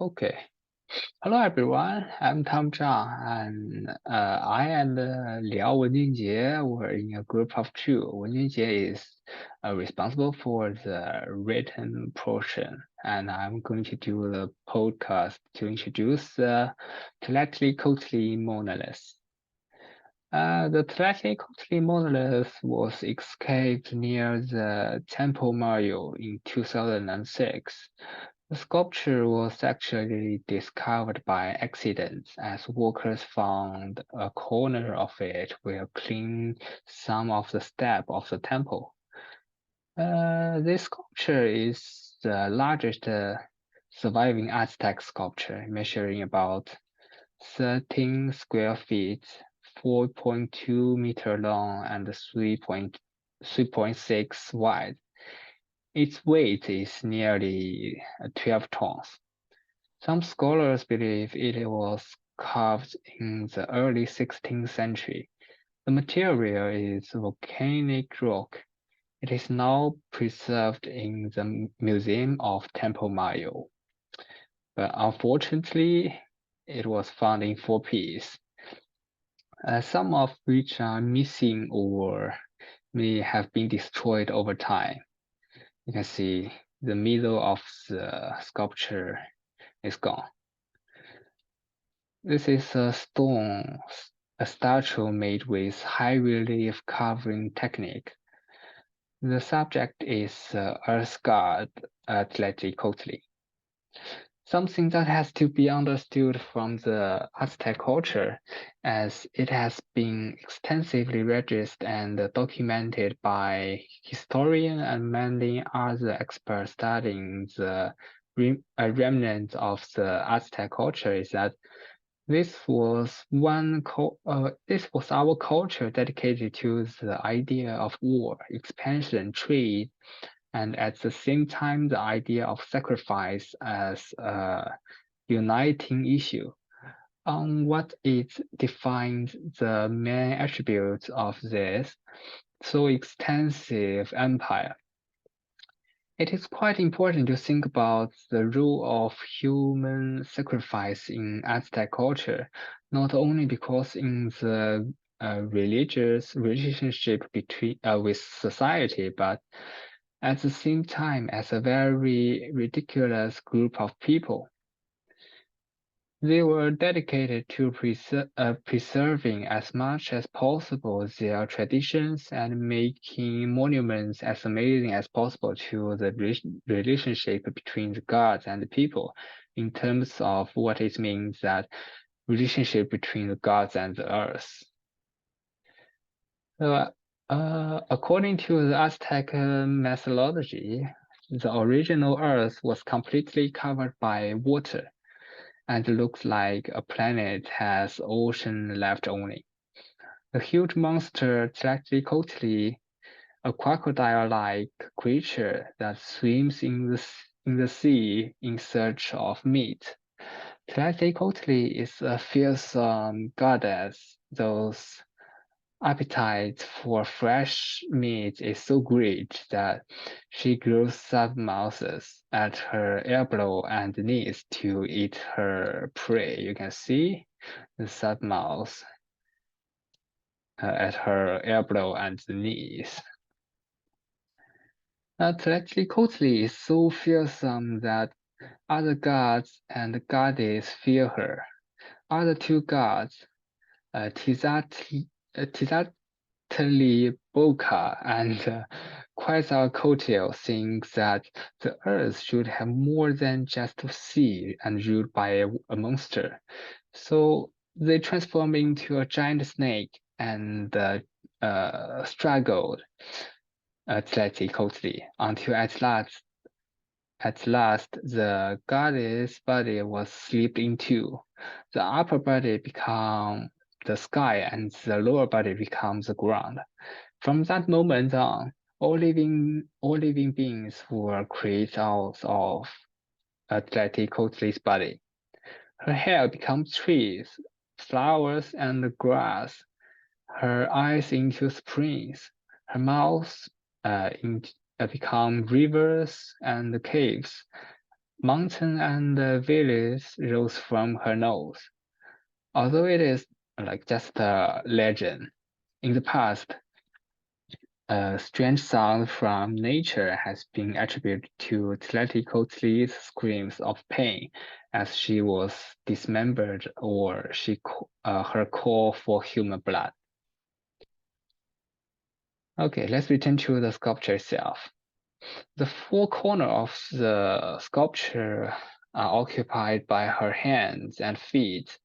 Okay. Hello everyone, I'm Tom Zhang, and I and Liao Wenjunjie were in a group of two. Wenjunjie is responsible for the written portion, and I'm going to do the podcast to introduce the telepathy monolith. The telepathy monolith was escaped near the Temple Mario in 2006. The sculpture was actually discovered by accident as workers found a corner of it while cleaning some of the steps of the temple. This sculpture is the largest surviving Aztec sculpture, measuring about 13 square feet, 4.2 meter long, and 3.6 wide. Its weight is nearly 12 tons. Some scholars believe it was carved in the early 16th century. The material is volcanic rock. It is now preserved in the Museum of Temple Mayo, but unfortunately, it was found in four pieces, some of which are missing or may have been destroyed over time. You can see the middle of the sculpture is gone. This is a statue made with high relief carving technique. The subject is Earth god Tlachtli. Something that has to be understood from the Aztec culture, as it has been extensively registered and documented by historians and many other experts studying the remnants of the Aztec culture, is that this was our culture dedicated to the idea of war, expansion, trade, and at the same time the idea of sacrifice as a uniting issue. On what it defines the main attributes of this so extensive empire. It is quite important to think about the role of human sacrifice in Aztec culture, not only because in the religious relationship between with society, but at the same time as a very ridiculous group of people. They were dedicated to preserving as much as possible their traditions and making monuments as amazing as possible to the relationship between the gods and the people, in terms of what it means that relationship between the gods and the earth. So, according to the Aztec methodology, the original Earth was completely covered by water and looks like a planet has ocean left only. The huge monster Tlachtli, a crocodile-like creature that swims in the sea in search of meat. Tlachtli is a fearsome goddess, whose appetite for fresh meat is so great that she grows sub-mouses at her elbow and knees to eat her prey. You can see the sub-mouse at her elbow and knees. Tlachtli is so fearsome that other gods and goddesses fear her. Other two gods, Tizatli Boca and Quetzalcoatl think that the earth should have more than just a sea and ruled by a monster. So they transform into a giant snake and struggled athletically until at last the goddess body was slipped into. The upper body became the sky and the lower body becomes the ground. From that moment on, all living beings were created out of Atleticotli's body. Her hair becomes trees, flowers, and grass. Her eyes into springs. Her mouth become rivers and caves. mountain and valleys rose from her nose. Although it is like just a legend, in the past, a strange sound from nature has been attributed to Tlaticotli's screams of pain as she was dismembered or her call for human blood. Okay, let's return to the sculpture itself. The four corners of the sculpture are occupied by her hands and feet,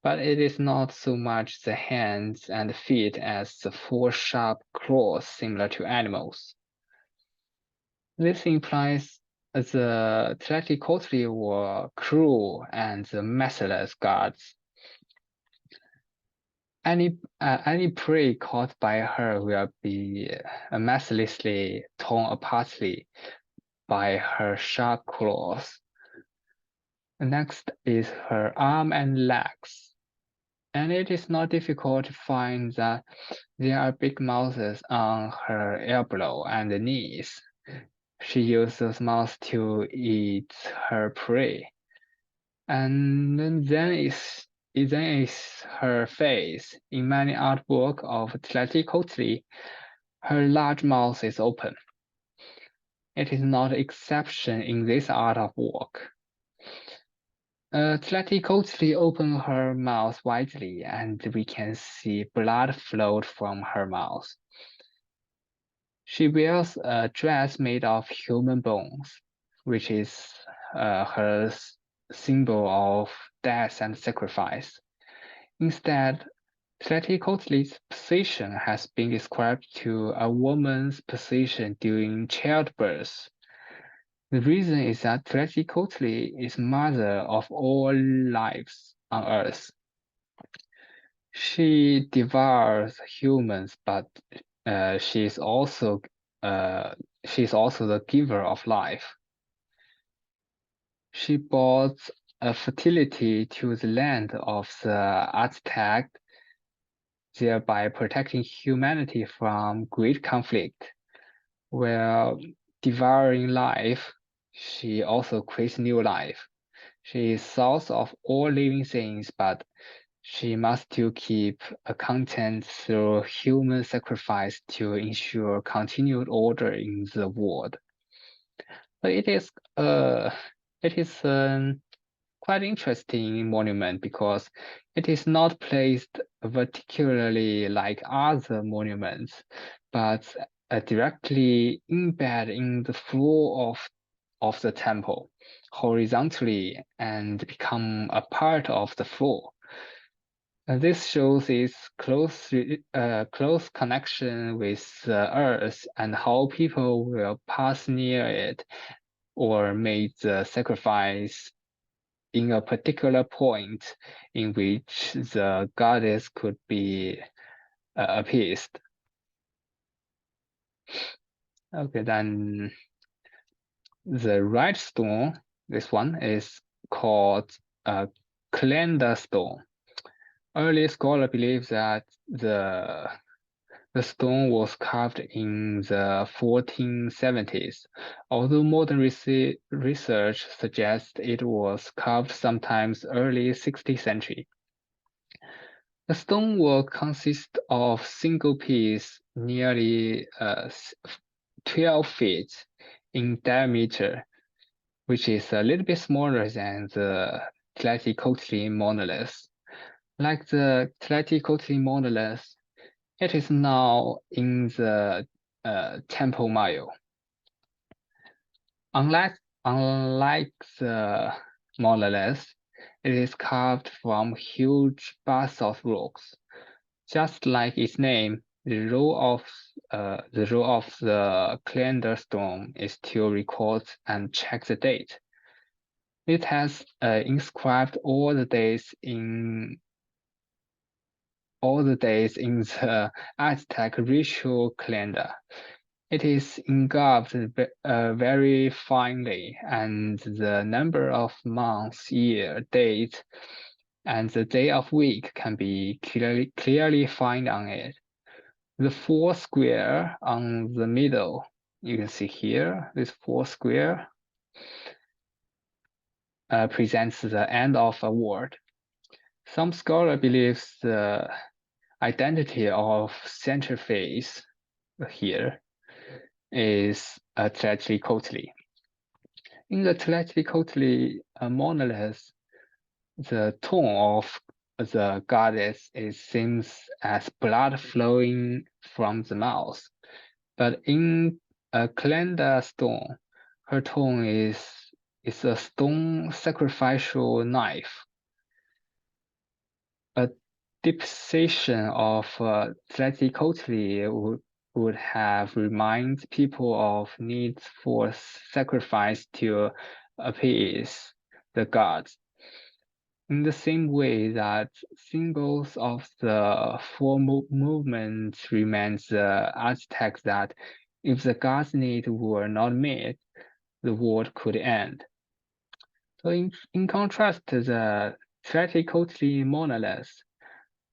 but it is not so much the hands and feet as the four sharp claws similar to animals. This implies the Tlaticotli were cruel and merciless gods. Any prey caught by her will be mercilessly torn apart by her sharp claws. Next is her arm and legs. And it is not difficult to find that there are big mouths on her elbow and knees. She uses those mouths to eat her prey. And then is her face. In many artwork of Tlaticotli, her large mouth is open. It is not an exception in this art of work. Tlaticotli opened her mouth widely, and we can see blood flow from her mouth. She wears a dress made of human bones, which is her symbol of death and sacrifice. Instead, Tlaticotli's position has been described to a woman's position during childbirth. The reason is that Tlaticotli is mother of all lives on Earth. She devours humans, but she is also the giver of life. She brought fertility to the land of the Aztec, thereby protecting humanity from great conflict. While devouring life, she also creates new life. She is source of all living things, but she must still keep a content through human sacrifice to ensure continued order in the world. But it is quite interesting monument because it is not placed vertically like other monuments, but directly embedded in the floor of the temple horizontally and become a part of the floor. This shows its close connection with the earth and how people will pass near it or make the sacrifice in a particular point in which the goddess could be appeased. Okay, then the right stone, this one is called Calendar stone. Early scholars believe that the stone was carved in the 1470s, although modern research suggests it was carved sometimes early 16th century. The stonework consists of single piece nearly 12 feet in diameter, which is a little bit smaller than the Tlaticotli monolith. Like the Tlaticotli monolith, it is now in the Temple Mile. Unlike the monolith, it is carved from huge basalt rocks. Just like its name, the role of the calendar stone is to record and check the date. It has inscribed all the days in the Aztec ritual calendar. It is engraved very finely, and the number of months, year, date, and the day of week can be clearly found on it. The four square on the middle, you can see here, this four square. presents the end of a world. Some scholar believes the identity of central phase here is Tetricotli. In the Tetricotli monolith, the tone of the goddess seems as blood flowing from the mouth, but in a Kalenda stone, her tone is a stone sacrificial knife. A depiction of Tetricotli would have reminded people of needs for sacrifice to appease the gods. In the same way that symbols of the four movements reminds the Aztecs that if the gods' needs were not met, the world could end. So in contrast to the Tetricotli monolith,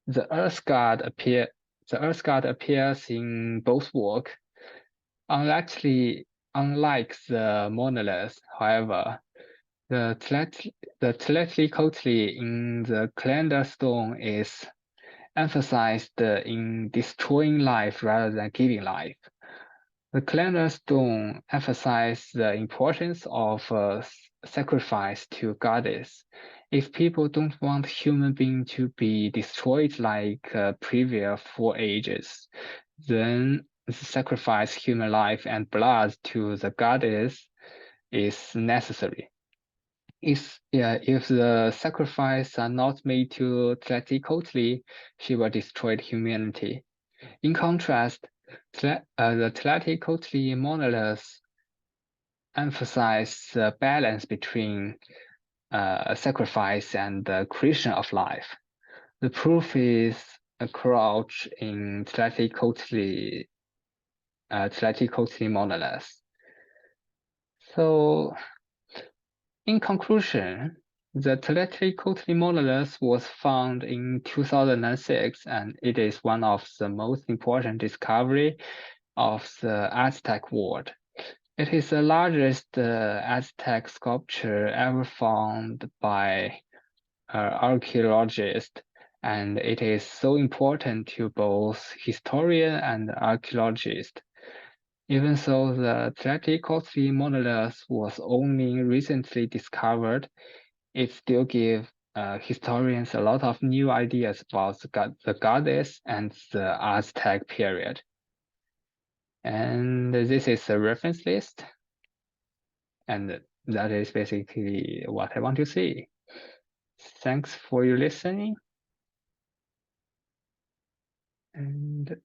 the Earth God appears in both work. Unlike the monolith, however, the Tetricotli in the calendar stone is emphasized in destroying life rather than giving life. The calendar stone emphasizes the importance of sacrifice to goddess. If people don't want human beings to be destroyed like previous 4 ages, then sacrifice human life and blood to the goddess is necessary. If the sacrifice are not made to Tetricotli, she will destroy humanity. In contrast, the Tetricotli monoliths emphasize the balance between sacrifice and the creation of life. The proof is a crouch in Tetricotli monolith. So, in conclusion, the Tetricotli monolith was found in 2006, and it is one of the most important discoveries of the Aztec world. It is the largest Aztec sculpture ever found by archaeologists, and it is so important to both historians and archaeologists. Even though the Tetricotli monolith was only recently discovered, it still gives historians a lot of new ideas about the goddess and the Aztec period. And this is a reference list. And that is basically what I want to say. Thanks for your listening. And